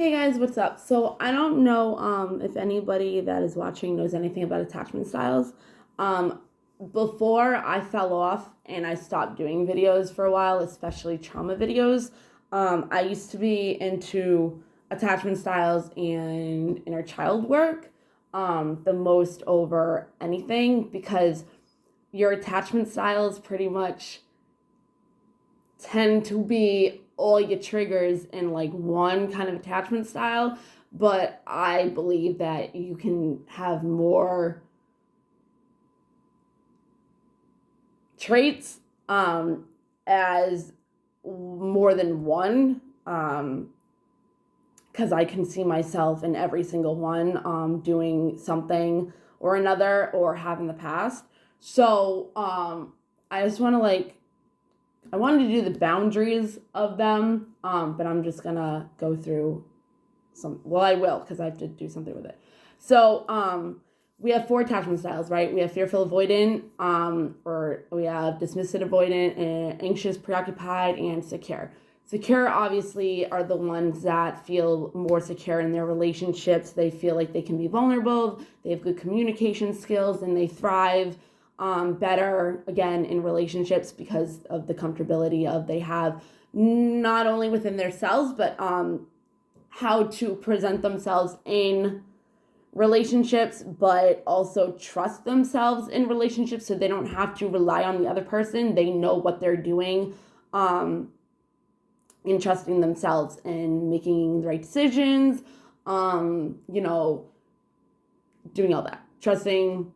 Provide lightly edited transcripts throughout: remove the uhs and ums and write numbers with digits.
Hey guys, what's up? So I don't know if anybody that is watching knows anything about attachment styles. Um, Before I fell off and I stopped doing videos for a while, especially trauma videos, I used to be into attachment styles and inner child work the most over anything because your attachment styles pretty much tend to be all your triggers in like one kind of attachment style, but I believe that you can have more traits as more than one, because I can see myself in every single one doing something or another or have in the past. So I just want to I wanted to do the boundaries of them, but I'm just gonna go through some. Well, I will because I have to do something with it. So, we have four attachment styles, right? We have fearful avoidant, or we have dismissive avoidant, and anxious preoccupied, and secure. Secure, obviously, are the ones that feel more secure in their relationships. They feel like they can be vulnerable. They have good communication skills, and they thrive better again in relationships because of the comfortability of they have not only within themselves but how to present themselves in relationships but also trust themselves in relationships so they don't have to rely on the other person. They know what they're doing in trusting themselves and making the right decisions, doing all that, trusting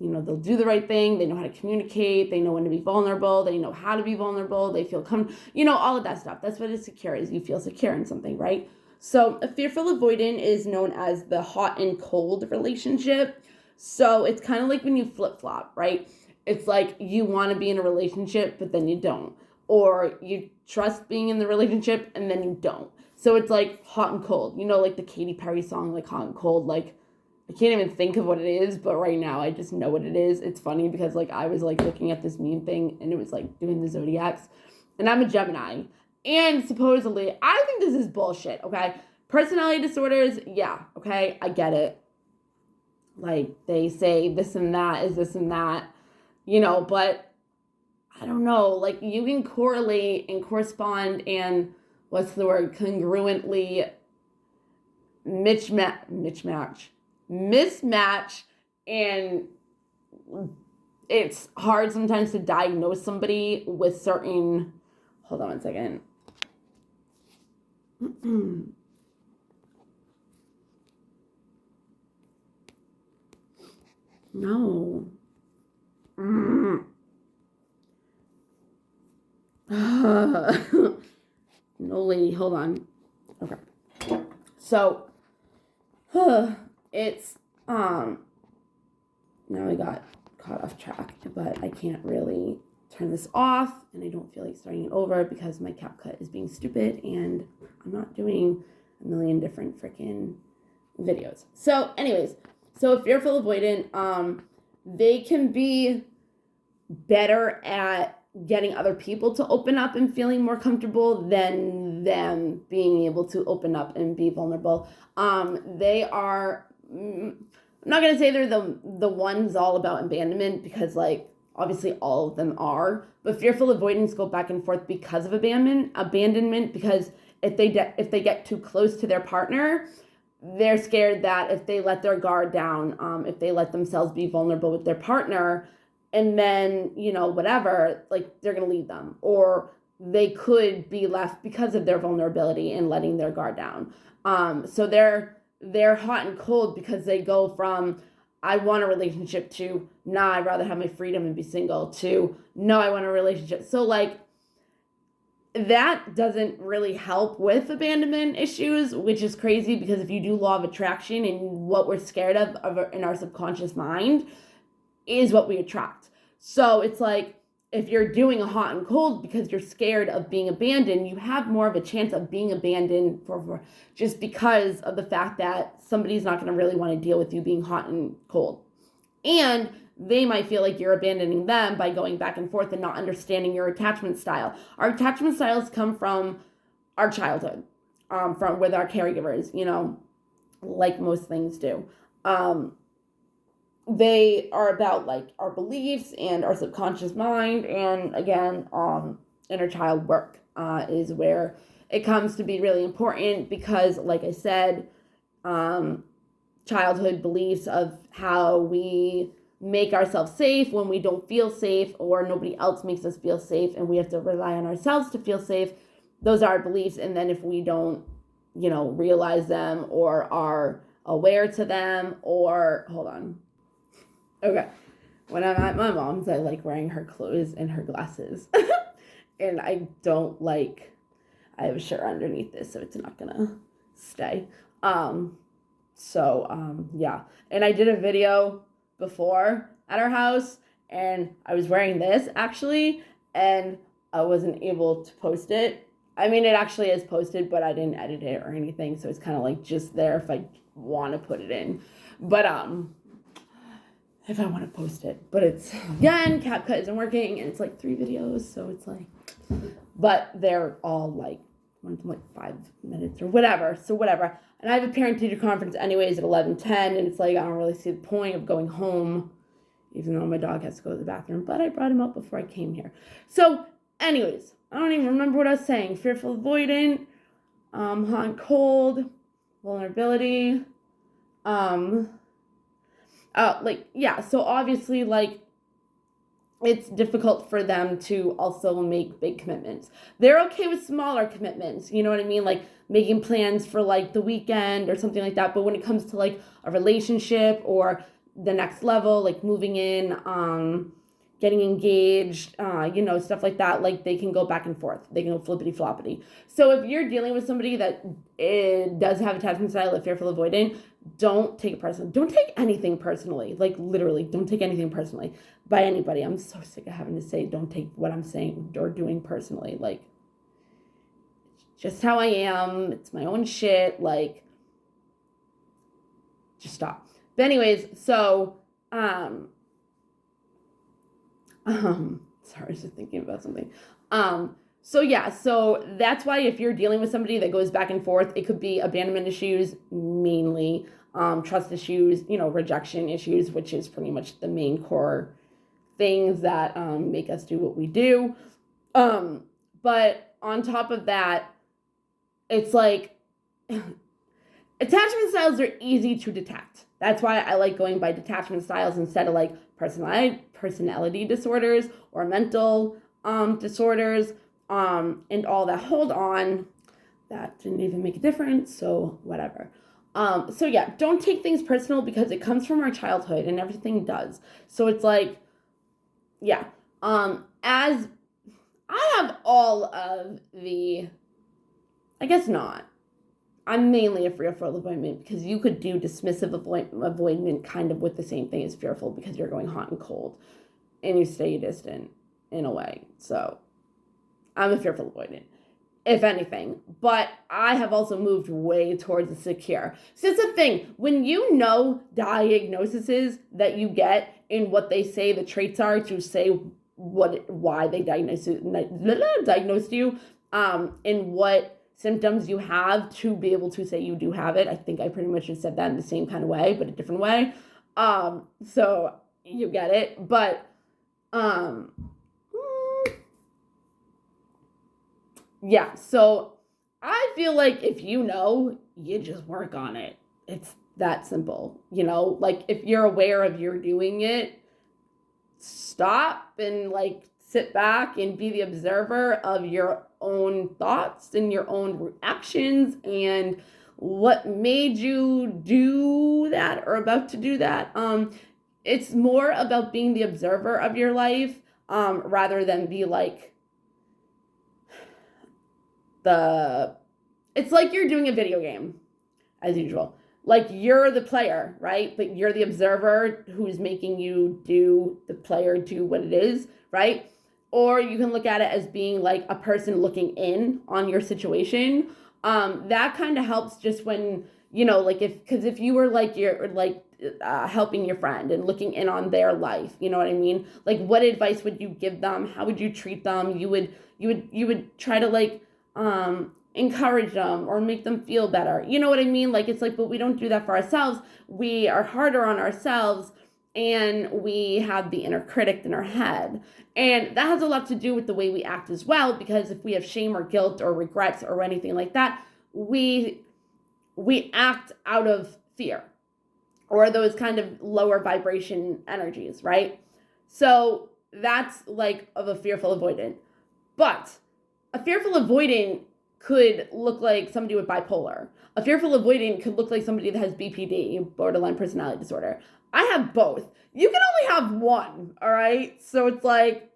they'll do the right thing. They know how to communicate. They know when to be vulnerable. They know how to be vulnerable. They feel all of that stuff. That's what is secure is. You feel secure in something, right? So a fearful avoidant is known as the hot and cold relationship. So it's kind of like when you flip-flop, right? It's like you want to be in a relationship, but then you don't. Or you trust being in the relationship and then you don't. So it's like hot and cold. Like the Katy Perry song, like Hot and Cold, like I can't even think of what it is, but right now I just know what it is. It's funny because I was looking at this meme thing and it was doing the zodiacs, and I'm a Gemini, and supposedly I think this is bullshit. Okay, personality disorders, yeah, okay, I get it. They say this and that is this and that, but I don't know. You can correlate and correspond and what's the word? Congruently mismatch, and it's hard sometimes to diagnose somebody with certain. Hold on one second. No. No, lady, hold on. Okay. So it's now I got caught off track, but I can't really turn this off and I don't feel like starting it over because my CapCut is being stupid and I'm not doing a million different freaking videos. So anyways, so if fearful avoidant, they can be better at getting other people to open up and feeling more comfortable than them being able to open up and be vulnerable. They are, I'm not going to say they're the ones all about abandonment because obviously all of them are, but fearful avoidance go back and forth because of abandonment because if they get too close to their partner, they're scared that if they let their guard down, if they let themselves be vulnerable with their partner, and then, whatever, they're going to leave them. Or they could be left because of their vulnerability and letting their guard down. So they're hot and cold because they go from, I want a relationship to, nah, I'd rather have my freedom and be single, to, no, I want a relationship. So, that doesn't really help with abandonment issues, which is crazy because if you do law of attraction and what we're scared of in our subconscious mind is what we attract. So it's if you're doing a hot and cold because you're scared of being abandoned, you have more of a chance of being abandoned for just because of the fact that somebody's not going to really want to deal with you being hot and cold. And they might feel like you're abandoning them by going back and forth and not understanding your attachment style. Our attachment styles come from our childhood. from with our caregivers, like most things do. They are about like our beliefs and our subconscious mind, and again, inner child work is where it comes to be really important because, like I said, childhood beliefs of how we make ourselves safe when we don't feel safe or nobody else makes us feel safe and we have to rely on ourselves to feel safe. Those are our beliefs, and then if we don't, realize them or are aware to them or, hold on. Okay. When I'm at my mom's, I like wearing her clothes and her glasses. And I don't like, I have a shirt underneath this, so it's not gonna stay. Yeah. And I did a video before at our house, and I was wearing this actually, and I wasn't able to post it. I mean, it actually is posted, but I didn't edit it or anything, so it's kind of like just there if I want to put it in. But if I want to post it. But it's, again, CapCut isn't working, and it's like 3 videos, so it's like, but they're all like, one's like 5 minutes or whatever, so whatever. And I have a parent-teacher conference anyways at 11:10, and it's like, I don't really see the point of going home, even though my dog has to go to the bathroom, but I brought him out before I came here. So, anyways, I don't even remember what I was saying. Fearful, avoidant, hot and cold, vulnerability, so obviously, like, it's difficult for them to also make big commitments. They're okay with smaller commitments, you know what I mean? Like, making plans for, like, the weekend or something like that. But when it comes to, like, a relationship or the next level, like, moving in, getting engaged, stuff like that, like, they can go back and forth. They can go flippity-floppity. So if you're dealing with somebody that does have attachment style of fearful avoidant, don't take it personally. Don't take anything personally. Like, literally, don't take anything personally by anybody. I'm so sick of having to say don't take what I'm saying or doing personally. Like, it's just how I am. It's my own shit. Like, just stop. But anyways, so, sorry, I was just thinking about something. So that's why if you're dealing with somebody that goes back and forth, it could be abandonment issues, mainly, trust issues, rejection issues, which is pretty much the main core things that make us do what we do. But on top of that, it's like attachment styles are easy to detect. That's why I like going by detachment styles instead of like personality disorders or mental disorders and all that. Hold on, that didn't even make a difference, so whatever. Don't take things personal because it comes from our childhood and everything does. So it's like, as I have all of the, I guess not. I'm mainly a fearful avoidant because you could do dismissive avoidant kind of with the same thing as fearful because you're going hot and cold and you stay distant in a way. So I'm a fearful avoidant, if anything. But I have also moved way towards the secure. So it's a thing. When you know diagnoses that you get and what they say the traits are to say why they diagnosed you, and what symptoms you have to be able to say you do have it. I think I pretty much just said that in the same kind of way, but a different way. So you get it. But so I feel like if you just work on it. It's that simple. Like if you're aware of you're doing it, stop and like sit back and be the observer of your own thoughts and your own reactions and what made you do that or about to do that. It's more about being the observer of your life, rather than be like it's like you're doing a video game as usual. Like you're the player, right? But you're the observer who's making you do what it is, right? Or you can look at it as being like a person looking in on your situation. That kind of helps just when, if you were like, you're like helping your friend and looking in on their life, you know what I mean? Like what advice would you give them? How would you treat them? You would try to like, encourage them or make them feel better. You know what I mean? Like, it's like, but we don't do that for ourselves. We are harder on ourselves, and we have the inner critic in our head. And that has a lot to do with the way we act as well, because if we have shame or guilt or regrets or anything like that, we act out of fear or those kind of lower vibration energies, right? So that's like of a fearful avoidant. But a fearful avoidant could look like somebody with bipolar. A fearful avoidant could look like somebody that has BPD, borderline personality disorder. I have both. You can only have one, all right? So it's like,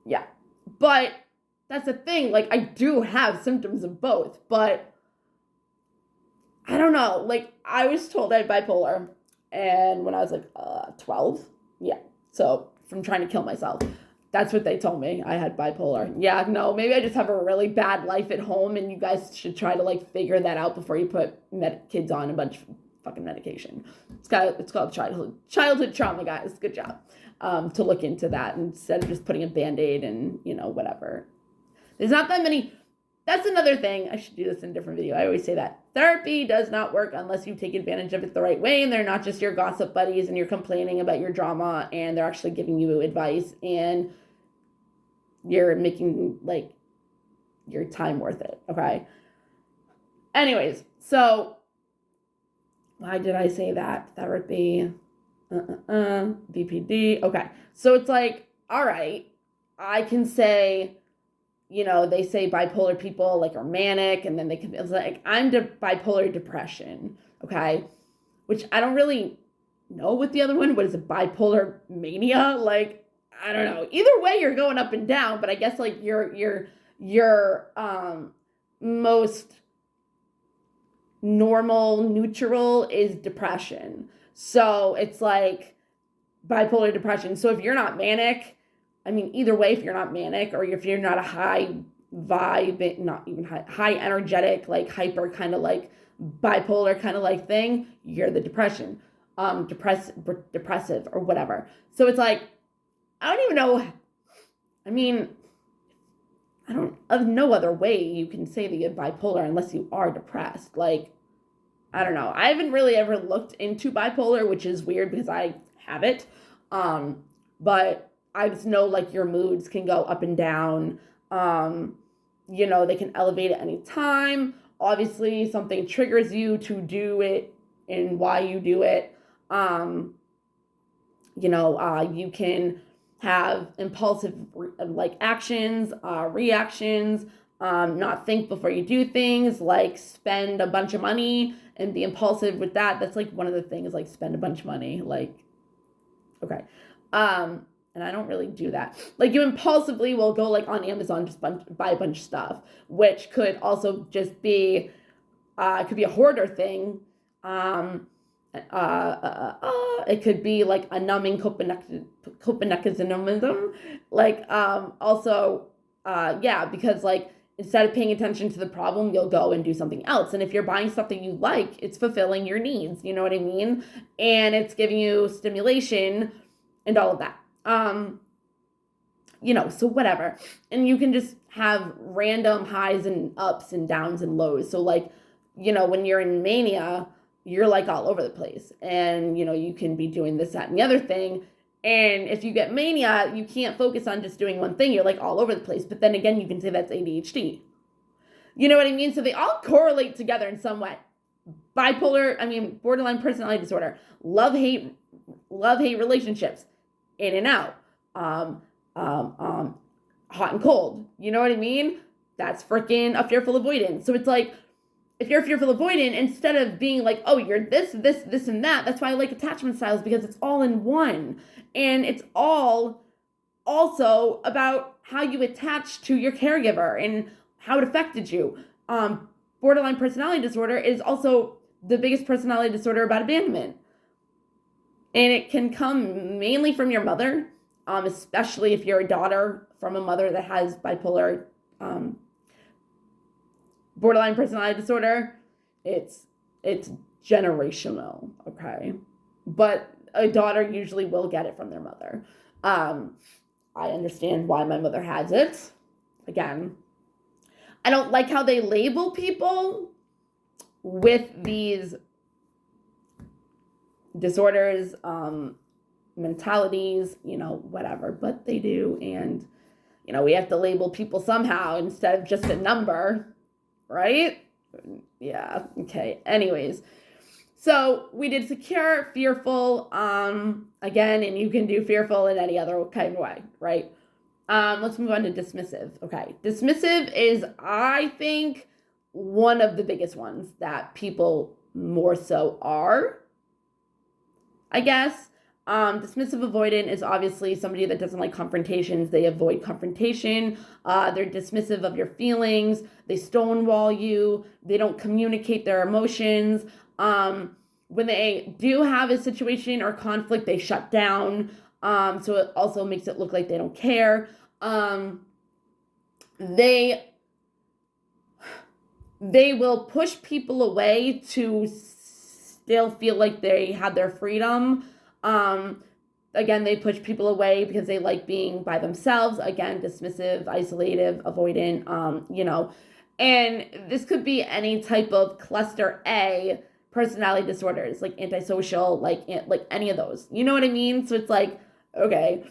yeah. But that's the thing. Like, I do have symptoms of both, but I don't know. Like, I was told I had bipolar, and when I was like 12, yeah. So from trying to kill myself. That's what they told me. I had bipolar. Yeah, no, maybe I just have a really bad life at home, and you guys should try to like figure that out before you put kids on a bunch of fucking medication. It's called childhood trauma, guys. Good job. To look into that instead of just putting a Band-Aid and, you know, whatever. There's not that many. That's another thing. I should do this in a different video. I always say that. Therapy does not work unless you take advantage of it the right way, and they're not just your gossip buddies and you're complaining about your drama, and they're actually giving you advice, and you're making like your time worth it. Okay. Anyways, so why did I say that? Therapy, BPD. Okay. So it's like, all right, I can say, you know, they say bipolar people like are manic, and then they can, it's like, I'm bipolar depression. Okay. Which I don't really know what the other one, what is it? Bipolar mania? Like, I don't know. Either way, you're going up and down, but I guess like your most normal neutral is depression. So it's like bipolar depression. So if you're not manic, I mean, either way, if you're not manic or if you're not a high vibe, not even high energetic, like hyper kind of like bipolar kind of like thing, you're the depression, depressive or whatever. So it's like, I don't even know. I mean, I don't, of no other way you can say that you're bipolar unless you are depressed. Like, I don't know. I haven't really ever looked into bipolar, which is weird because I have it. But I just know like your moods can go up and down. You know, they can elevate at any time. Obviously, something triggers you to do it and why you do it. You know, you can have impulsive like actions, reactions, not think before you do things, like spend a bunch of money and be impulsive with that. That's like one of the things, like spend a bunch of money, like, okay. And I don't really do that. Like, you impulsively will go like on Amazon, just buy a bunch of stuff, which could also just be, it could be a hoarder thing. It could be like a numbing Copenhagenism, like, also, yeah, because like, instead of paying attention to the problem, you'll go and do something else. And if you're buying something you like, it's fulfilling your needs, you know what I mean? And it's giving you stimulation and all of that. You know, so whatever. And you can just have random highs and ups and downs and lows. So like, you know, when you're in mania, you're like all over the place, and you know, you can be doing this, that, and the other thing. And if you get mania, you can't focus on just doing one thing. You're like all over the place. But then again, you can say that's ADHD. You know what I mean? So they all correlate together in some way. Borderline personality disorder, love-hate relationships, in and out, hot and cold. You know what I mean? That's freaking a fearful avoidance. So it's like, if you're a fearful avoidant, instead of being like, oh, you're this, and that, that's why I like attachment styles, because it's all in one. And it's all also about how you attach to your caregiver and how it affected you. Borderline personality disorder is also the biggest personality disorder about abandonment. And it can come mainly from your mother, especially if you're a daughter from a mother that has bipolar, borderline personality disorder. It's generational, okay? But a daughter usually will get it from their mother. I understand why my mother has it. Again, I don't like how they label people with these disorders, mentalities, whatever, but they do. And, we have to label people somehow instead of just a number, right? Yeah, okay. Anyways, so we did secure, fearful, again, and you can do fearful in any other kind of way, right? Let's move on to dismissive. Okay. Dismissive is, I think, one of the biggest ones that people more so are, I guess. Dismissive avoidant is obviously somebody that doesn't like confrontations. They avoid confrontation. They're dismissive of your feelings. They stonewall you. They don't communicate their emotions. When they do have a situation or conflict, they shut down. So it also makes it look like they don't care. They will push people away to still feel like they had their freedom. Again, they push people away because they like being by themselves. Again, dismissive, isolative, avoidant, and this could be any type of cluster A personality disorders, like antisocial, like any of those. You know what I mean? So it's like, okay,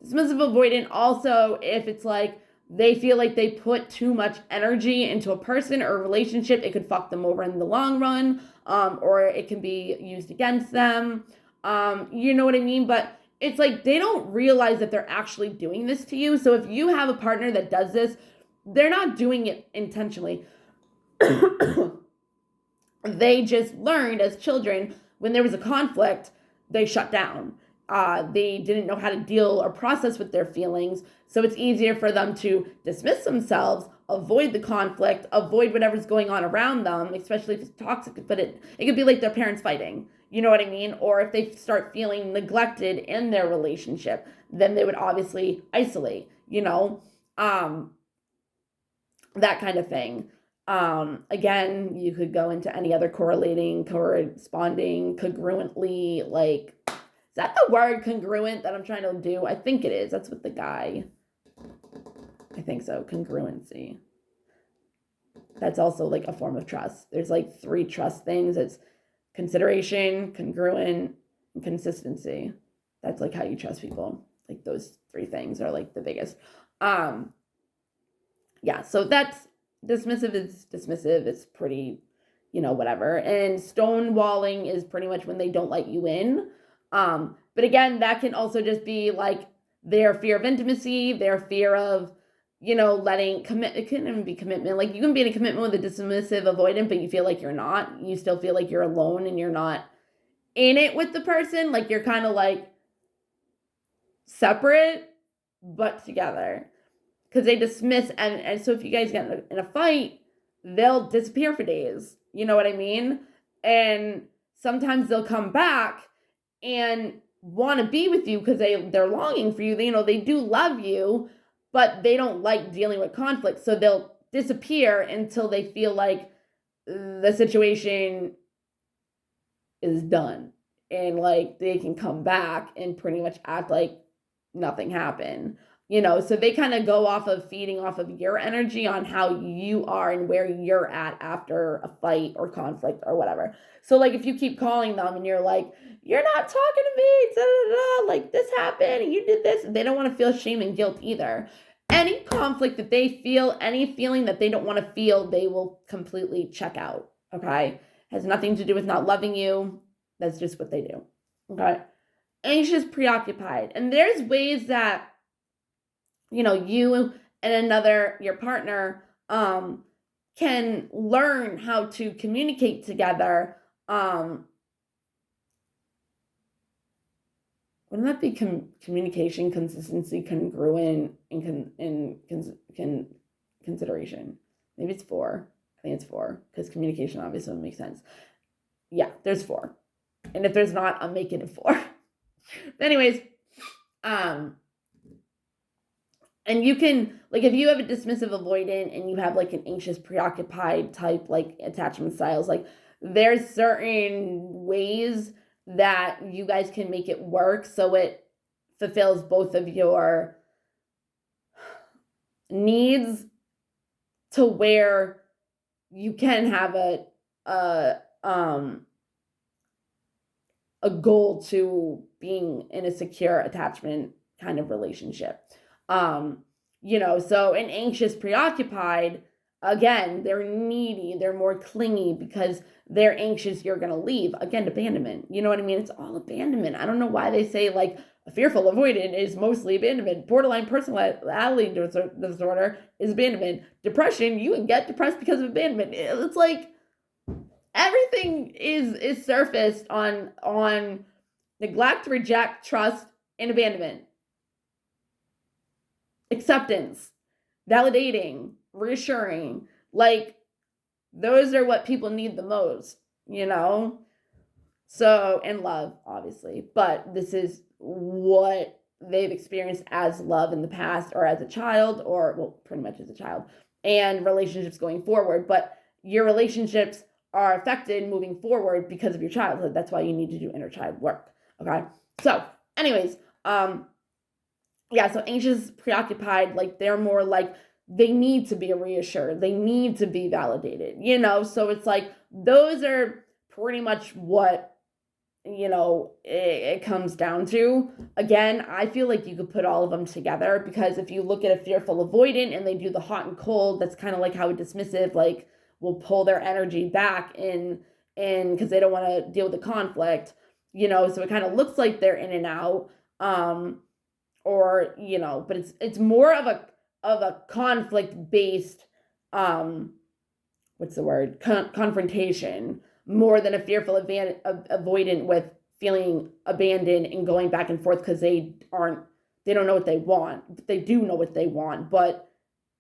dismissive avoidant also, if it's like they feel like they put too much energy into a person or a relationship, it could fuck them over in the long run, or it can be used against them. You know what I mean? But it's like they don't realize that they're actually doing this to you. So if you have a partner that does this, they're not doing it intentionally. They just learned as children, when there was a conflict, they shut down. They didn't know how to deal or process with their feelings. So it's easier for them to dismiss themselves, avoid the conflict, avoid whatever's going on around them, especially if it's toxic. But it could be like their parents fighting. You know what I mean? Or if they start feeling neglected in their relationship, then they would obviously isolate, that kind of thing. Again, you could go into any other correlating, corresponding, congruently, like, is that the word congruent that I'm trying to do? I think it is. That's what the guy, I think so, congruency. That's also like a form of trust. There's like 3 trust things. It's consideration, congruent, and consistency. That's like how you trust people. Like those 3 things are like the biggest. Yeah, so that's dismissive is dismissive. It's pretty, whatever. And stonewalling is pretty much when they don't let you in. But again, that can also just be like their fear of intimacy, their fear of, letting commit. It couldn't even be commitment. Like you can be in a commitment with a dismissive avoidant, but you feel like you're not. You still feel like you're alone and you're not in it with the person. Like you're kind of like separate, but together. Because they dismiss, and so if you guys get in a fight, they'll disappear for days. You know what I mean? And sometimes they'll come back and want to be with you because they're longing for you. They do love you, but they don't like dealing with conflict. So they'll disappear until they feel like the situation is done. And like they can come back and pretty much act like nothing happened. So they kind of go off of feeding off of your energy on how you are and where you're at after a fight or conflict or whatever. So like if you keep calling them and you're like, you're not talking to me, da, da, da, like this happened and you did this, they don't want to feel shame and guilt either. Any conflict that they feel, any feeling that they don't want to feel, they will completely check out. Okay? Has nothing to do with not loving you. That's just what they do. Okay? Anxious, preoccupied. And there's ways that you and your partner, can learn how to communicate together. Wouldn't that be communication, consistency, congruent, and consideration? Maybe it's 4. I think it's 4 because communication obviously makes sense. Yeah, there's 4. And if there's not, I'm making it 4. Anyways, and you can, like, if you have a dismissive avoidant and you have, like, an anxious, preoccupied type, like, attachment styles, like, there's certain ways that you guys can make it work so it fulfills both of your needs to where you can have a um a goal to being in a secure attachment kind of relationship. Um, so an anxious, preoccupied, again, they're needy, they're more clingy because they're anxious you're going to leave. Again, abandonment. You know what I mean? It's all abandonment. I don't know why they say like a fearful avoidant is mostly abandonment. Borderline personality disorder is abandonment. Depression, you can get depressed because of abandonment. It's like everything is surfaced on neglect, reject, trust, and abandonment. Acceptance, validating, reassuring. Like, those are what people need the most, So, and love, obviously. But this is what they've experienced as love in the past or as a child, or, well, pretty much as a child, and relationships going forward. But your relationships are affected moving forward because of your childhood. That's why you need to do inner child work. Okay. So, anyways, so anxious, preoccupied, like they're more like they need to be reassured, they need to be validated, so it's like those are pretty much what it comes down to. Again, I feel like you could put all of them together, because if you look at a fearful avoidant and they do the hot and cold, that's kind of like how a dismissive like will pull their energy back in because they don't want to deal with the conflict, so it kind of looks like they're in and out, or but it's more of a conflict based what's the word, confrontation, more than a fearful avoidant with feeling abandoned and going back and forth because they don't know what they want. They do know what they want, but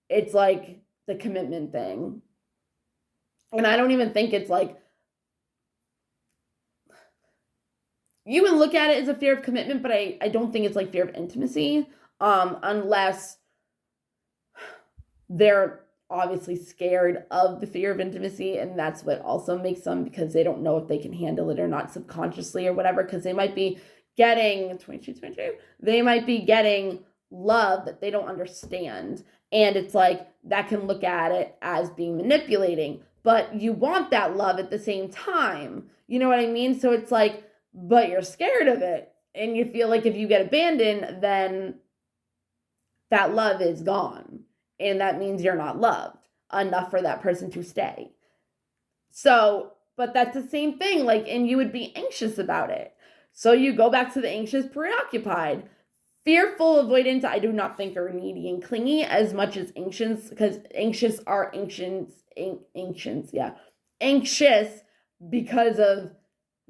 it's like the commitment thing. And I don't even think it's like, you can look at it as a fear of commitment, but I don't think it's like fear of intimacy, unless they're obviously scared of the fear of intimacy, and that's what also makes them, because they don't know if they can handle it or not subconsciously or whatever, because they might be getting they might be getting love that they don't understand, and it's like that can look at it as being manipulating, but you want that love at the same time, you know what I mean? So it's like, but you're scared of it, and you feel like if you get abandoned, then that love is gone, and that means you're not loved enough for that person to stay. So, but that's the same thing, like, and you would be anxious about it. So you go back to the anxious, preoccupied. Fearful, avoidant, I do not think are needy and clingy as much as anxious, because anxious because of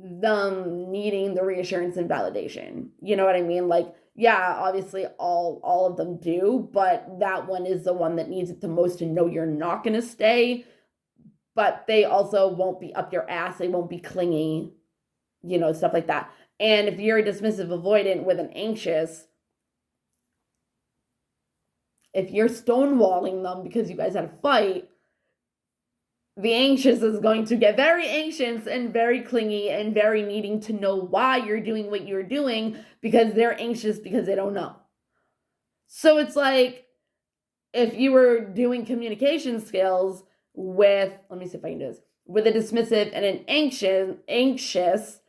them needing the reassurance and validation. You know what I mean? Like, yeah, obviously all of them do, but that one is the one that needs it the most to know you're not going to stay, but they also won't be up your ass, they won't be clingy, stuff like that. And if you're a dismissive avoidant with an anxious, if you're stonewalling them because you guys had a fight, the anxious is going to get very anxious and very clingy and very needing to know why you're doing what you're doing, because they're anxious because they don't know. So it's like, if you were doing communication skills with, let me see if I can do this, with a dismissive and an anxious,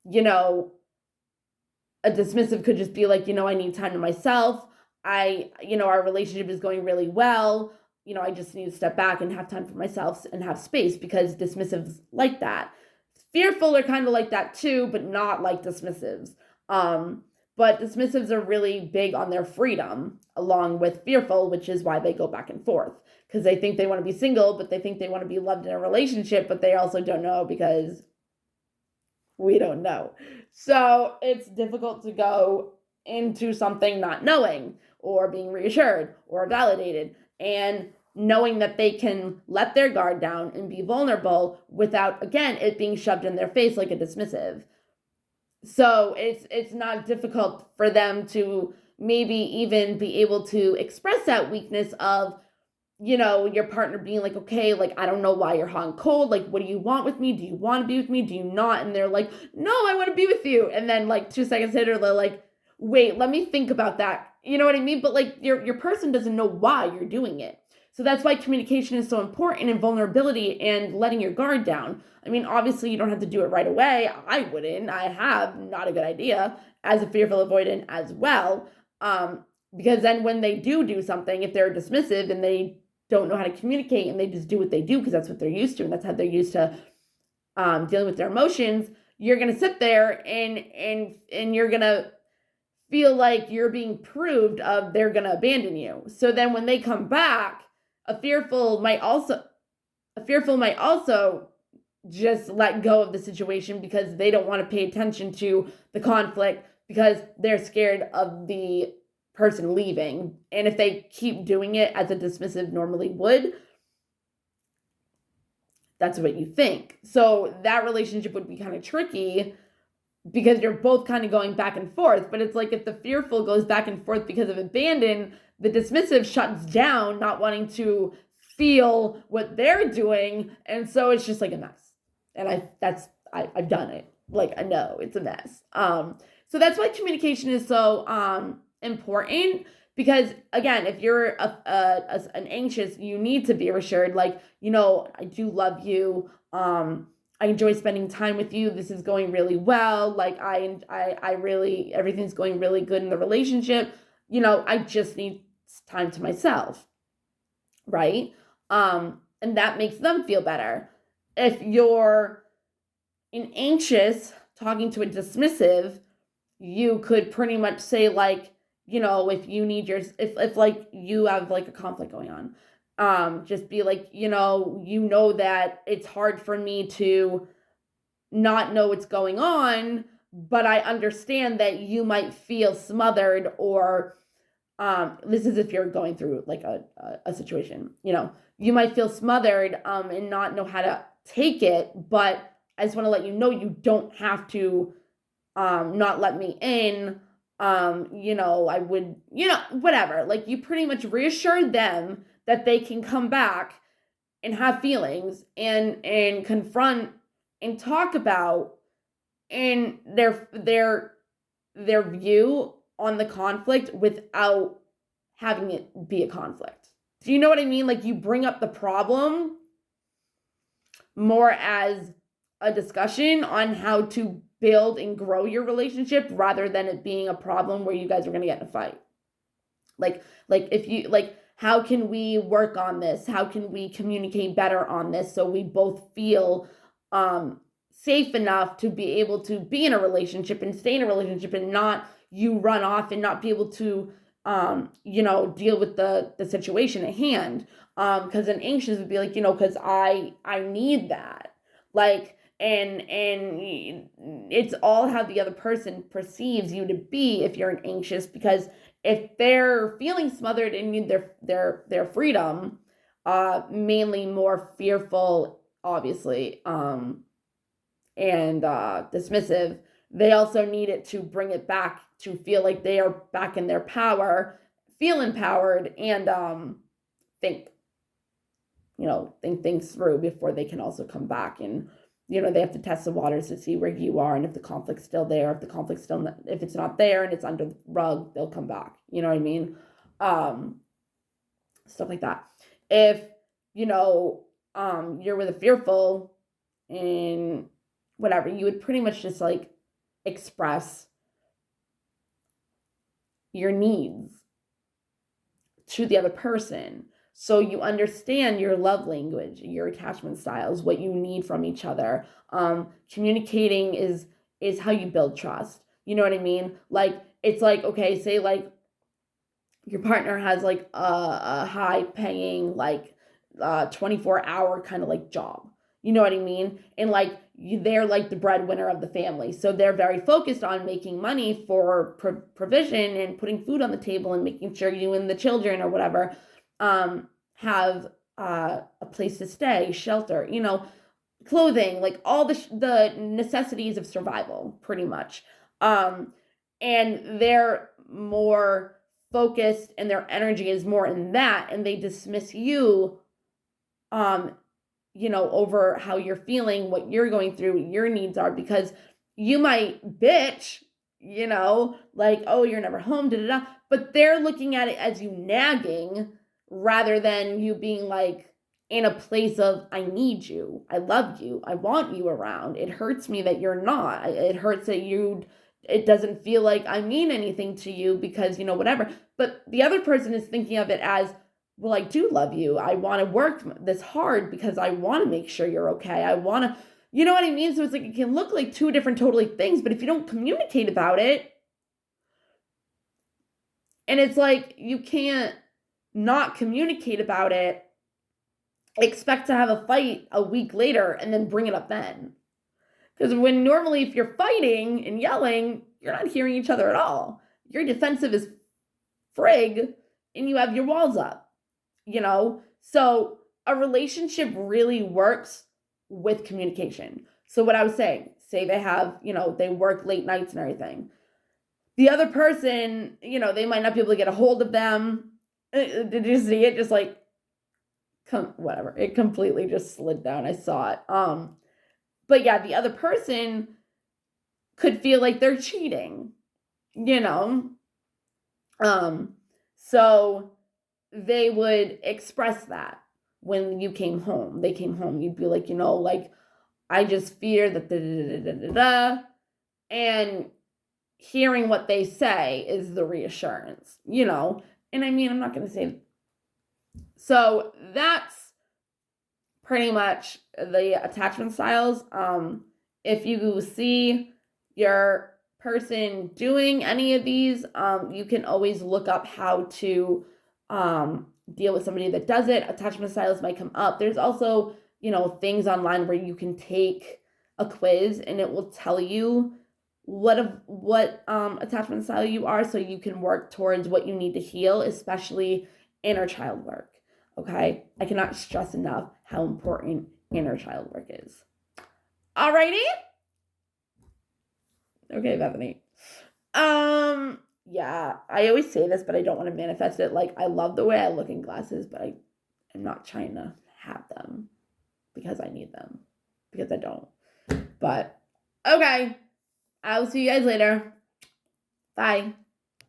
a dismissive could just be like, I need time to myself. Our relationship is going really well. I just need to step back and have time for myself and have space, because dismissives like that. Fearful are kind of like that too, but not like dismissives. But dismissives are really big on their freedom, along with fearful, which is why they go back and forth, because they think they want to be single, but they think they want to be loved in a relationship, but they also don't know, because we don't know. So it's difficult to go into something not knowing, or being reassured or validated, and knowing that they can let their guard down and be vulnerable without, again, it being shoved in their face like a dismissive. So it's not difficult for them to maybe even be able to express that weakness of, your partner being like, okay, like, I don't know why you're hot and cold. Like, what do you want with me? Do you want to be with me? Do you not? And they're like, no, I want to be with you. And then like 2 seconds later, they're like, wait, let me think about that. You know what I mean? But like your person doesn't know why you're doing it. So that's why communication is so important, and vulnerability and letting your guard down. I mean, obviously, you don't have to do it right away. I wouldn't. I have not a good idea as a fearful avoidant as well. Because then when they do something, if they're dismissive and they don't know how to communicate and they just do what they do because that's what they're used to and that's how they're used to dealing with their emotions, you're gonna sit there and you're gonna feel like you're being proved of they're gonna abandon you. So then when they come back, a fearful might also just let go of the situation because they don't want to pay attention to the conflict because they're scared of the person leaving. And if they keep doing it as a dismissive normally would, that's what you think. So that relationship would be kind of tricky because you're both kind of going back and forth. But it's like if the fearful goes back and forth because of abandon, the dismissive shuts down, not wanting to feel what they're doing. And so it's just like a mess. And I've done it. Like, I know it's a mess. So that's why communication is so important. Because again, if you're an anxious, you need to be reassured. Like, I do love you. I enjoy spending time with you. This is going really well. Like, I really, everything's going really good in the relationship. I just need time to myself, right? And that makes them feel better. If you're an anxious talking to a dismissive, you could pretty much say like, if you need if like you have like a conflict going on, just be like, that it's hard for me to not know what's going on, but I understand that you might feel smothered or this is if you're going through like a situation, you might feel smothered and not know how to take it, but I just want to let you know you don't have to not let me in. I would, whatever. Like, you pretty much reassured them that they can come back and have feelings and confront and talk about and their view on the conflict without having it be a conflict. Do you know what I mean? Like, you bring up the problem more as a discussion on how to build and grow your relationship rather than it being a problem where you guys are going to get in a fight. Like if you how can we work on this? How can we communicate better on this so we both feel safe enough to be able to be in a relationship and stay in a relationship and not you run off and not be able to deal with the situation at hand. Because an anxious would be like, because I need that. Like, and it's all how the other person perceives you to be if you're an anxious, because if they're feeling smothered and need their freedom, mainly more fearful, obviously, and dismissive, they also need it to bring it back to feel like they are back in their power, feel empowered, and think things through before they can also come back. And they have to test the waters to see where you are and if the conflict's still there. If it's not there and it's under the rug, they'll come back. You know what I mean? Stuff like that. If you're with a fearful and whatever, you would pretty much just like express your needs to the other person. So you understand your love language, your attachment styles, what you need from each other. Communicating is how you build trust. You know what I mean? Like, it's like, okay, say like your partner has like a high paying, like 24-hour kind of like job. You know what I mean? And like they're like the breadwinner of the family. So they're very focused on making money for provision and putting food on the table and making sure you and the children or whatever have a place to stay, shelter, clothing, like all the necessities of survival, pretty much. And they're more focused and their energy is more in that, and they dismiss you, over how you're feeling, what you're going through, what your needs are, because you might bitch, like, oh, you're never home, da-da-da, but they're looking at it as you nagging rather than you being like in a place of, I need you, I love you, I want you around. It hurts me that you're not. It hurts that it doesn't feel like I mean anything to you because, whatever. But the other person is thinking of it as, well, I do love you. I want to work this hard because I want to make sure you're okay. I want to, you know what I mean? So it's like, it can look like two different totally things, but if you don't communicate about it, and it's like, you can't not communicate about it, expect to have a fight a week later, and then bring it up then. Because when normally if you're fighting and yelling, you're not hearing each other at all. You're defensive as frig, and you have your walls up, So a relationship really works with communication. So what I was saying, say they have, they work late nights and everything. The other person, they might not be able to get a hold of them. Did you see it? Just like, whatever. It completely just slid down. I saw it. But yeah, the other person could feel like they're cheating, So they would express that when you came home. They came home. You'd be like, like, I just fear that da-da-da-da-da-da. And hearing what they say is the reassurance, And I mean, I'm not going to say. So that's pretty much the attachment styles. If you see your person doing any of these, you can always look up how to deal with somebody that does it. Attachment styles might come up. There's also, things online where you can take a quiz and it will tell you what attachment style you are, so you can work towards what you need to heal, especially inner child work. Okay, I cannot stress enough how important inner child work is. Alrighty. Okay, Bethany. Yeah, I always say this, but I don't want to manifest it. Like, I love the way I look in glasses, but I'm not trying to have them because I need them, because I don't. But, okay. I'll see you guys later. Bye.